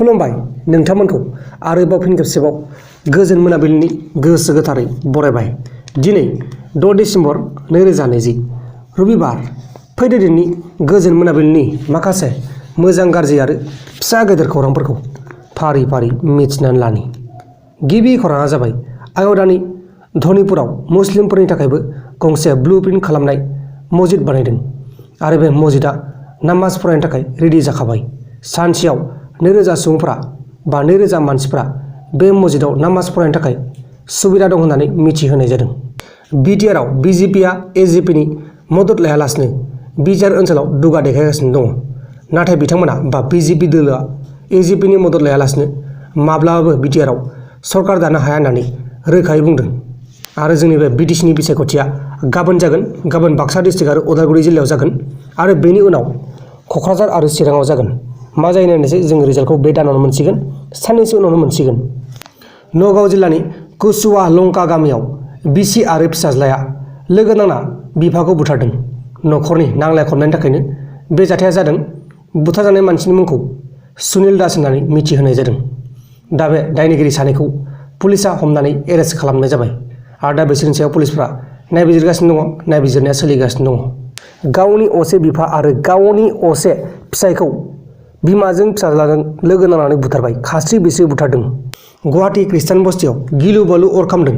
खुलुमबाय नोंथांमोनखौ आरोबाव फिन खेबसेबाव गोजोन मोनाबिलिनि गोसो गोथारै बरायबाय। दिनै 6 डिसेम्बर 2020 रबिबार। फैदो दिनैनि गोजोन मोनाबिलिनि माखासे मोजां गाज्रि आरो फिसा गेदेर खौरांफोरखौ फारि फारि मिथिनानै लानि। गिबि खौराङा जाबाय आय'ध्यानि धनीपुराव मुस्लिमफोरनि थाखायबो गंसे ब्लुप्रिन्ट खालामनाय मस्जिद बानायदों आरो बे मस्जिदा नामाज फरायनो थाखाय रेडि जाखाबाय। सानसेयाव 2000 सुबुंफोरा बा 2000 मानसिफोरा बे मस्जिदाव नामाज फरायनो थाखाय सुबिदा दं होननानै मिथिहोनाय जादों। बिटिआरआव बिजेपिआ एजिपिनि मदद लायालासिनो बिटिआर ओनसोलाव दुगा देखायगासिनो दङ। नाथाय बिथांमोना बा बिजेपि दोलोआ एजिपिनि मदद लायालासिनो माब्लाबाबो बिटिआरआव सरकार दानो हाया होननानै रोखायै बुंदों। आरो जोंनि बे बिटिसिनि बिसायख'थिया गाबोन जागोन। गाबोन बाक्सा डिस्ट्रिक्ट आरो उदालगुरि जिल्लायाव जागोन आरो बेनि उनाव क'क्राझार आरो चिराङाव जागोन। मा जायो नायनोसै, जों रिजाल्टखौ बे दानावनो मोनसिगोन, साननैसो उनावनो मोनसिगोन। नगाव जिल्लानि कुसुवा लंका गामियाव बिसि आरो फिसाज्लाया लोगो नांना बिफाखौ बुथारदों। न'खरनि नांलाय खमलायनि थाखायनो बे जाथाया जादों। बुथारजानाय मानसिनि मुंखौ सुनिल दास होननानै मिथिहोनाय जादों। दा बे दायनिगिरि सानैखौ पुलिसा हमनानै एरेस्ट खालामनाय जाबाय आरो दा बिसोरनि सायाव पुलिसफ्रा नायबिजिरगासिनो दङ। नायबिजिरनाया सोलिगासिनो दङ। गावनि असे बिफा आरो गावनि असे फिसायखौ बिमाजों फिसाज्लाजों लोगो नांनानै बुथारबाय, खास्रि बिस्रि बुथारदों। गुवाहाटी खृष्टान बस्तियाव गिलु बालु अर खामदों।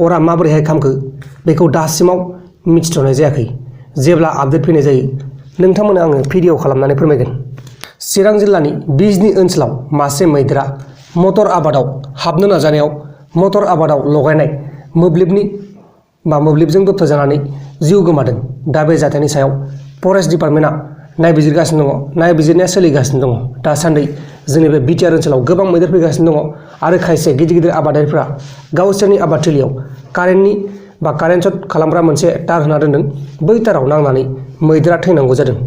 अरा माबोरैहाय खामखो बेखौ दासिमाव मिथिथ'नाय जायाखै। जेब्ला आपडेट फैनाय जायो नोंथांमोननो आङो भिडिअ खालामनानै फोरमायगोन। चिरां जिल्लानि बिजनी ओनसोलाव मासे मैदेरा मटर आबादाव हाबनो नाजानायाव मटर आबादाव लगायनाय मोब्लिबजों दबथायजानानै जिउ गोमादों। दा बे जाथायनि सायाव फरेस्ट डिपार्टमेन्टआ नायबिजिरगासिनो दङ। नायबिजिरनाया सोलिगासिनो दङ। दासान्दि जोंनि बे बिटिआर ओनसोलाव गोबां मैदेर फैगासिनो दङ आरो खायसे गिदिर गिदिर आबादारिफ्रा गावसोरनि आबादथिलियाव कारेन्ट सर्ट खालामग्रा मोनसे तार होना दोनदों। बै ताराव नांनानै मैदेरा थैनांगौ जादों।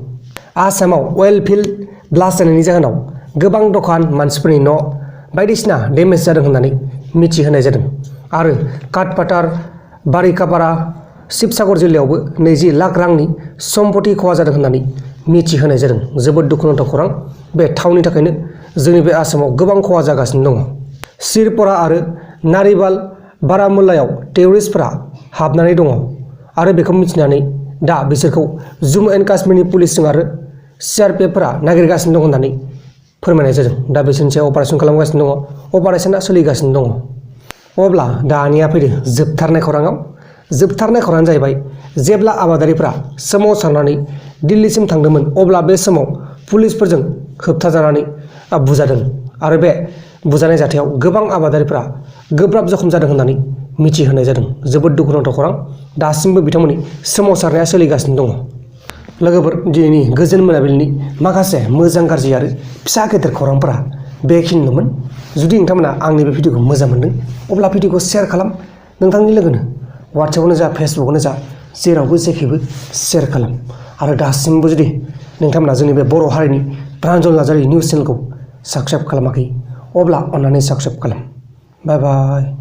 आसामाव अइल फिल्ड ब्लास्ट जानायनि जाहोनाव गोबां दखान, मानसिफोरनि न' बायदिसिना डेमेज जादों होननानै मिथिहोनाय जादों। आरो काटपाटार, बारिकापारा, शिबसागर जिल्लायावबो 20 लाख रांनि सम्पति खहा जादों होननानै मिथिहोनाय जादों। जोबोद दुखुनांथाव खौरां। बे थावनि थाखायनो जोंनि बे आसामाव गोबां खहा जागासिनो दङ। श्रीपुरा आरो नारिबाल बारामुल्लायाव टेररिस्टफोरा हाबनानै दङ आरो बेखौ मिथिनानै दा बिसोरखौ जम्मु एन्ड काश्मीरनि पुलिसजों आरो सिआरपिएफफोरा नागिरगासिनो दं होननानै फोरमायनाय जादों। दा बिसोरनि सायाव अपारेसन खालामगासिनो दङ। अपारेसना सोलिगासिनो दङ। अब्ला दानिया फैदो जोबथारनाय खौराङाव। जोबथारनाय खौराङानो जाहैबाय, जेब्ला आबादारिफ्रा सोमावसारनानै दिल्लीसिम थांदोंमोन अब्ला बे समाव पुलिसफोरजों होबथाजानानै बुजादों आरो बे बुजानाय जाथायाव गोबां आबादारिफ्रा गोब्राब जखम जादों होननानै मिथिहोनाय जादों। जोबोद दुखुनांथाव खौरां। दासिमबो बिथांमोननि सोमावसारनाया सोलिगासिनो दङ। लोगोफोर, दिनैनि गोजोन मोनाबिलिनि माखासे मोजां गाज्रि आरो फिसा गेदेर खौरांफोरा बेखिनिल'मोन। जुदि नोंथांमोना आंनि बे भिडिअखौ मोजां मोनदों अब्ला भिडिअखौ शेयार खालाम। नोंथांनि लोगोनो वाट्सएपआवनो जा, फेसबुकआवनो जा, जेरावबो जेखैबो शेयार खालाम। आरो दासिमबो जुदि नोंथांमोना जोंनि बे बर' हारिनि प्रान्जल नार्जारि निउस चेनेलखौ साबस्क्राइब खालामाखै अब्ला अन्नानै साबस्क्राइब खालाम। बाय बाय।